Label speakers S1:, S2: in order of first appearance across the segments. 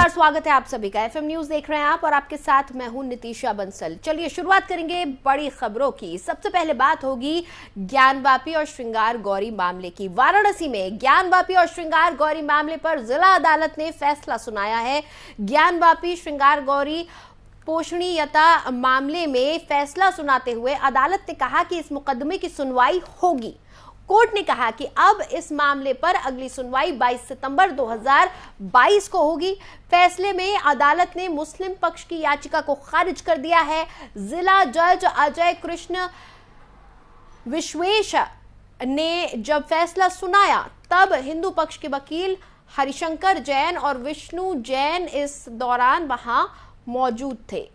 S1: नमस्कार, स्वागत है आप सभी का। एफएम न्यूज देख रहे हैं आप और आपके साथ मैं हूं नितीशा बंसल। चलिए शुरुआत करेंगे बड़ी खबरों की। सबसे पहले बात होगी ज्ञानवापी और श्रृंगार गौरी मामले की। वाराणसी में ज्ञानवापी और श्रृंगार गौरी मामले पर जिला अदालत ने फैसला सुनाया है। ज्ञानवापी श्रृंगार गौरी पोषणीयता मामले में फैसला सुनाते हुए अदालत ने कहा कि इस मुकदमे की सुनवाई होगी। कोर्ट ने कहा कि अब इस मामले पर अगली सुनवाई 22 सितंबर 2022 को होगी। फैसले में अदालत ने मुस्लिम पक्ष की याचिका को खारिज कर दिया है। जिला जज अजय कृष्ण विश्वेश ने जब फैसला सुनाया तब हिंदू पक्ष के वकील हरिशंकर जैन और विष्णु जैन इस दौरान वहां मौजूद थे।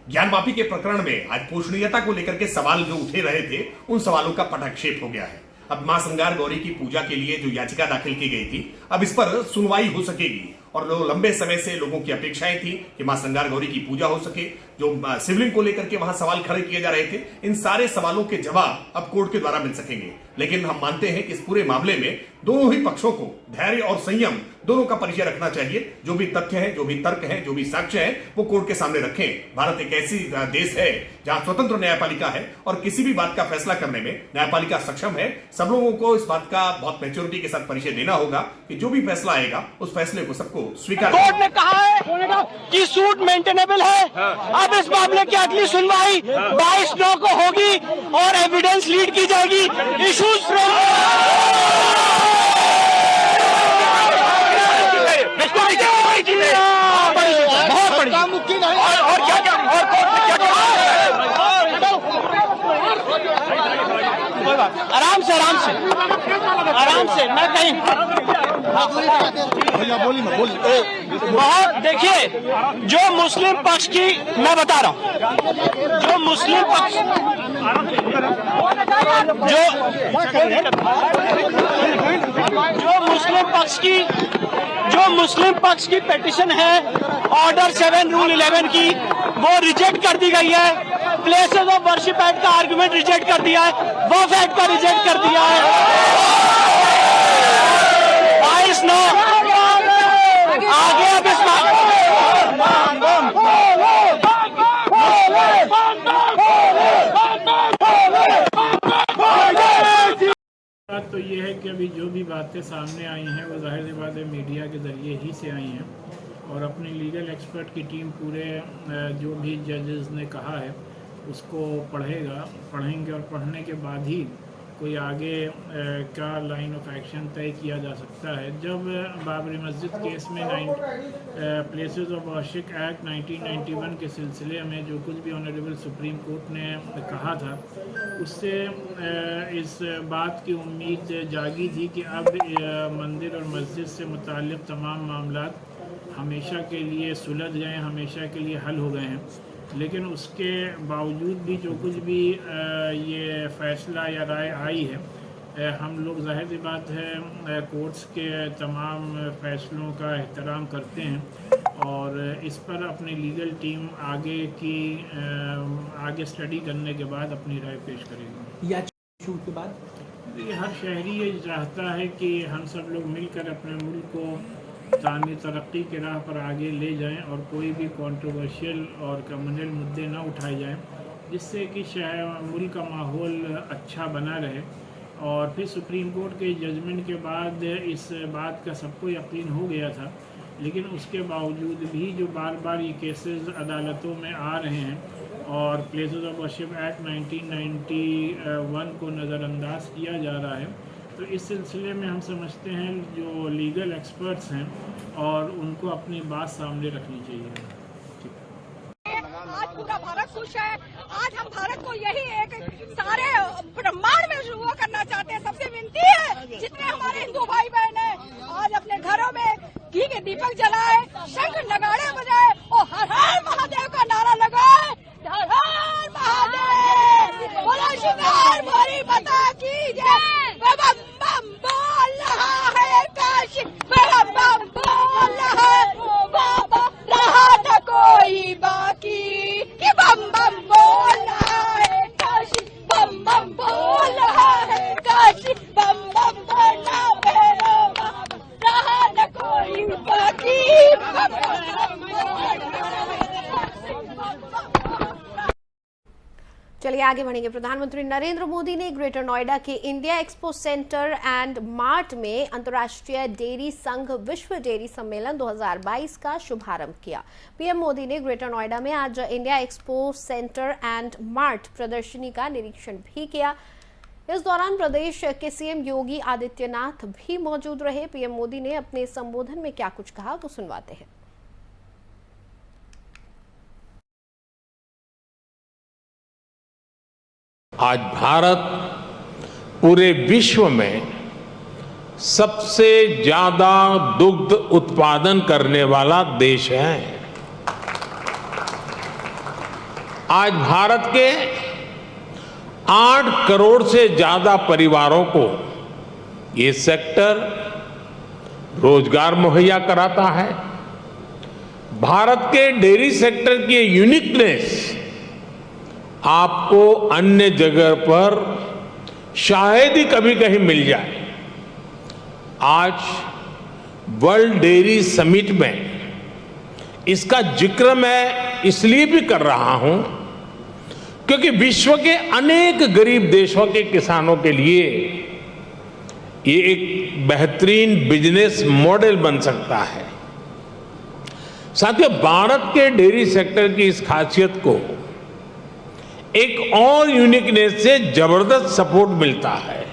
S2: ज्ञानवापी के प्रकरण में आज पोषणीयता को लेकर के सवाल जो उठे रहे थे, उन सवालों का पटाक्षेप हो गया है। अब मां श्रृंगार गौरी की पूजा के लिए जो याचिका दाखिल की गई थी, अब इस पर सुनवाई हो सकेगी। और लंबे समय से लोगों की अपेक्षाएं थी कि मां श्रृंगार गौरी की पूजा हो सके। जो शिवलिंग को लेकर के वहां सवाल खड़े किए जा रहे थे, इन सारे सवालों के जवाब अब कोर्ट के द्वारा मिल सकेंगे। लेकिन हम मानते हैं कि इस पूरे मामले में दोनों ही पक्षों को धैर्य और संयम दोनों का परिचय रखना चाहिए। जो भी तथ्य है, जो भी तर्क है, जो भी साक्ष्य है, वो कोर्ट के सामने रखें। भारत एक ऐसी देश है जहां स्वतंत्र न्यायपालिका है और किसी भी बात का फैसला करने में न्यायपालिका सक्षम है। सब लोगों को इस बात का बहुत मैच्योरिटी के साथ परिचय देना होगा कि जो भी फैसला आएगा उस फैसले को सबको स्वीकार।
S3: कोर्ट ने कहा है कि सूट मेंटेनेबल है। अब इस मामले की अगली सुनवाई 22/9 को होगी और एविडेंस लीड की जाएगी। इशूज बहुत बड़ी और क्या क्या और आराम से मैं कहीं बहुत देखिए, जो मुस्लिम पक्ष की मैं बता रहा हूं, जो मुस्लिम पक्ष की पिटीशन है ऑर्डर 7 रूल 11 की, वो रिजेक्ट कर दी गई है। प्लेसेस ऑफ वर्शिप एक्ट का आर्गुमेंट रिजेक्ट कर दिया है, वक्फ एक्ट का रिजेक्ट कर दिया है। 22/9 आगे अब इस
S4: बात तो ये है कि अभी जो भी बातें सामने आई हैं वो जाहिर सी बात है मीडिया के ज़रिए ही से आई हैं और अपनी लीगल एक्सपर्ट की टीम पूरे जो भी जजेस ने कहा है उसको पढ़ेंगे और पढ़ने के बाद ही कोई आगे का लाइन ऑफ एक्शन तय किया जा सकता है। जब बाबरी मस्जिद केस में प्लेसेस ऑफ वर्शिप एक्ट 1991 के सिलसिले में जो कुछ भी ऑनरेबल सुप्रीम कोर्ट ने कहा था, उससे इस बात की उम्मीद जागी थी कि अब मंदिर और मस्जिद से मुताल्लिक़ तमाम मामलात हमेशा के लिए सुलझ गए, हमेशा के लिए हल हो गए हैं। लेकिन उसके बावजूद भी जो कुछ भी ये फैसला या राय आई है, हम लोग जाहिर सी बात है कोर्ट्स के तमाम फैसलों का एहतराम करते हैं और इस पर अपनी लीगल टीम आगे स्टडी करने के बाद अपनी राय पेश करेगी।
S5: या छूट के बाद
S4: हर शहरी ये चाहता है कि हम सब लोग मिलकर अपने मुल्क को तामीर तरक्की के राह पर आगे ले जाएं और कोई भी कंट्रोवर्शियल और कम्युनल मुद्दे ना उठाए जाएं, जिससे कि मुल्क का माहौल अच्छा बना रहे। और फिर सुप्रीम कोर्ट के जजमेंट के बाद इस बात का सबको यकीन हो गया था, लेकिन उसके बावजूद भी जो बार बार ये केसेस अदालतों में आ रहे हैं और प्लेसेस ऑफ वर्शिप एक्ट 1991 को नज़रअंदाज किया जा रहा है, तो इस सिलसिले में हम समझते हैं जो लीगल एक्सपर्ट्स हैं और उनको अपनी बात सामने रखनी चाहिए।
S6: आज पूरा भारत खुश है। आज हम भारत को यही एक सारे ब्रह्मांड में शुरू करना चाहते हैं। सबसे विनती है, जितने हमारे हिंदू भाई बहन हैं, आज अपने घरों में घी के दीपक जलाए, शंख नगाड़े बजाए और हर हर महादेव का नारा लगाए। हर हर महादेव, बोलो श्रृंगार गौरी माता की जय। बम बम बोल रहा है काशी, बम बम बोल रहा है बाबा, रहा न कोई बाकी कि बम बम बोल रहा है काशी, बम बम बोल रहा है काशी।
S1: चलिए आगे बढ़ेंगे। प्रधानमंत्री नरेंद्र मोदी ने ग्रेटर नोएडा के India expo centre and mart में अंतर्राष्ट्रीय डेयरी संघ विश्व डेयरी सम्मेलन 2022 का शुभारंभ किया। पीएम मोदी ने ग्रेटर नोएडा में आज India expo centre and mart प्रदर्शनी का निरीक्षण भी किया। इस दौरान प्रदेश के सीएम योगी आदित्यनाथ भी मौजूद रहे। पीएम मोदी ने अपने संबोधन में क्या कुछ कहा वो सुनवाते हैं।
S7: आज भारत पूरे विश्व में सबसे ज्यादा दुग्ध उत्पादन करने वाला देश है। आज भारत के 8 करोड़ से ज्यादा परिवारों को ये सेक्टर रोजगार मुहैया कराता है। भारत के डेयरी सेक्टर की यूनिकनेस आपको अन्य जगह पर शायद ही कभी कहीं मिल जाए। आज वर्ल्ड डेयरी समिट में इसका जिक्र मैं इसलिए भी कर रहा हूं क्योंकि विश्व के अनेक गरीब देशों के किसानों के लिए ये एक बेहतरीन बिजनेस मॉडल बन सकता है। साथियों, भारत के डेयरी सेक्टर की इस खासियत को एक और यूनिकनेस से जबरदस्त सपोर्ट मिलता है।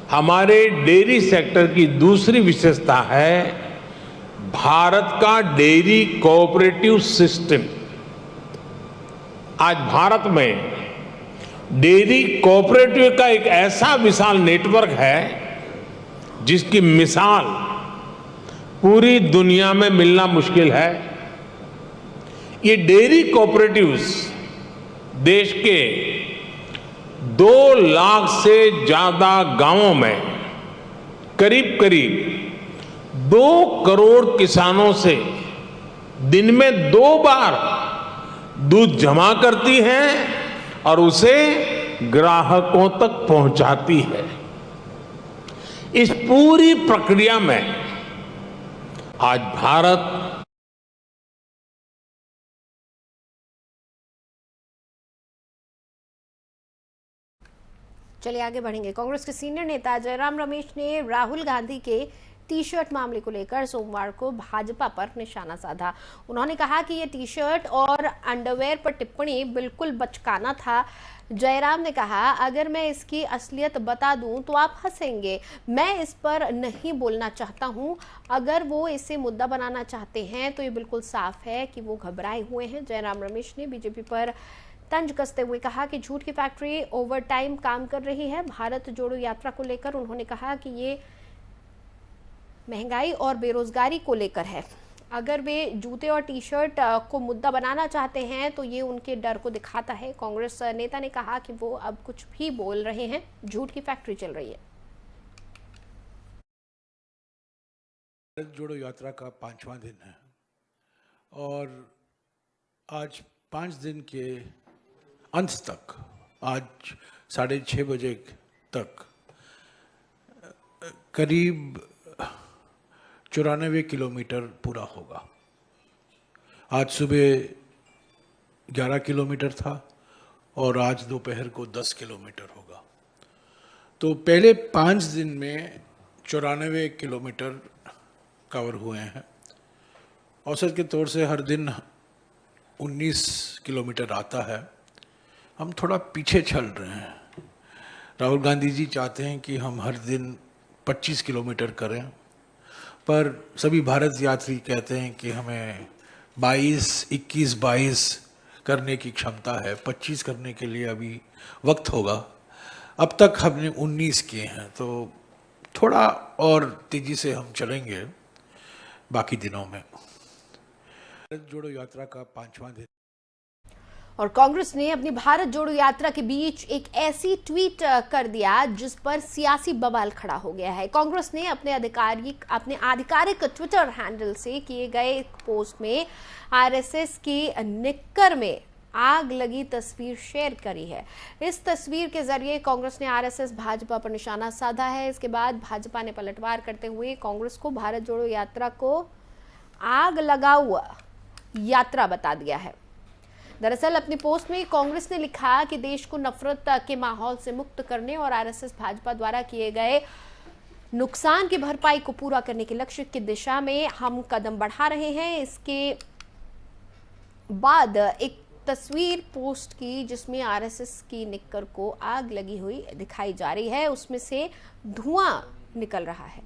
S7: हमारे डेयरी सेक्टर की दूसरी विशेषता है भारत का डेयरी कोऑपरेटिव सिस्टम। आज भारत में डेयरी कोऑपरेटिव का एक ऐसा विशाल नेटवर्क है जिसकी मिसाल पूरी दुनिया में मिलना मुश्किल है। ये डेयरी कोऑपरेटिव्स देश के 2 लाख से ज्यादा गांवों में करीब करीब 2 करोड़ किसानों से दिन में 2 बार दूध जमा करती हैं और उसे ग्राहकों तक पहुंचाती है। इस पूरी प्रक्रिया में आज भारत
S1: चलिए आगे बढ़ेंगे। कांग्रेस के सीनियर नेता जयराम रमेश ने राहुल गांधी के टी शर्ट मामले को लेकर सोमवार को भाजपा पर निशाना साधा। उन्होंने कहा कि ये टी शर्ट और अंडरवेयर पर टिप्पणी बिल्कुल बचकाना था। जयराम ने कहा, अगर मैं इसकी असलियत बता दूं तो आप हंसेंगे। मैं इस पर नहीं बोलना चाहता हूं। अगर वो इसे मुद्दा बनाना चाहते हैं तो ये बिल्कुल साफ है कि वो घबराए हुए हैं। जयराम रमेश ने बीजेपी पर तंज कसते हुए कहा कि झूठ की फैक्ट्री ओवर टाइम काम कर रही है। भारत जोड़ो यात्रा को लेकर उन्होंने कहा कि ये महंगाई और बेरोजगारी को लेकर है। अगर वे जूते और टी शर्ट को मुद्दा बनाना चाहते हैं तो ये उनके डर को दिखाता है। कांग्रेस नेता ने कहा कि वो अब कुछ भी बोल रहे हैं, झूठ की फैक्ट्री चल रही है।
S8: भारत जोड़ो यात्रा का 5वां दिन है और आज 5 दिन के अंत तक, आज 6:30 बजे तक करीब 94 किलोमीटर पूरा होगा। आज सुबह 11 किलोमीटर था और आज दोपहर को 10 किलोमीटर होगा। तो पहले 5 दिन में 94 किलोमीटर कवर हुए हैं। औसत के तौर से हर दिन 19 किलोमीटर आता है। हम थोड़ा पीछे चल रहे हैं। राहुल गांधी जी चाहते हैं कि हम हर दिन 25 किलोमीटर करें, पर सभी भारत यात्री कहते हैं कि हमें 21-22 करने की क्षमता है। 25 करने के लिए अभी वक्त होगा। अब तक हमने 19 किए हैं, तो थोड़ा और तेजी से हम चलेंगे बाकी दिनों में। भारत जोड़ो यात्रा का 5वां दिन।
S1: और कांग्रेस ने अपनी भारत जोड़ो यात्रा के बीच एक ऐसी ट्वीट कर दिया जिस पर सियासी बवाल खड़ा हो गया है। कांग्रेस ने अपने आधिकारिक ट्विटर हैंडल से किए गए एक पोस्ट में आरएसएस की निक्कर में आग लगी तस्वीर शेयर करी है। इस तस्वीर के जरिए कांग्रेस ने आरएसएस भाजपा पर निशाना साधा है। इसके बाद भाजपा ने पलटवार करते हुए कांग्रेस को भारत जोड़ो यात्रा को आग लगाऊ यात्रा बता दिया है। दरअसल अपनी पोस्ट में कांग्रेस ने लिखा कि देश को नफरत के माहौल से मुक्त करने और आरएसएस भाजपा द्वारा किए गए नुकसान की भरपाई को पूरा करने के लक्ष्य की दिशा में हम कदम बढ़ा रहे हैं। इसके बाद एक तस्वीर पोस्ट की जिसमें आरएसएस की निक्कर को आग लगी हुई दिखाई जा रही है, उसमें से धुआं निकल रहा है।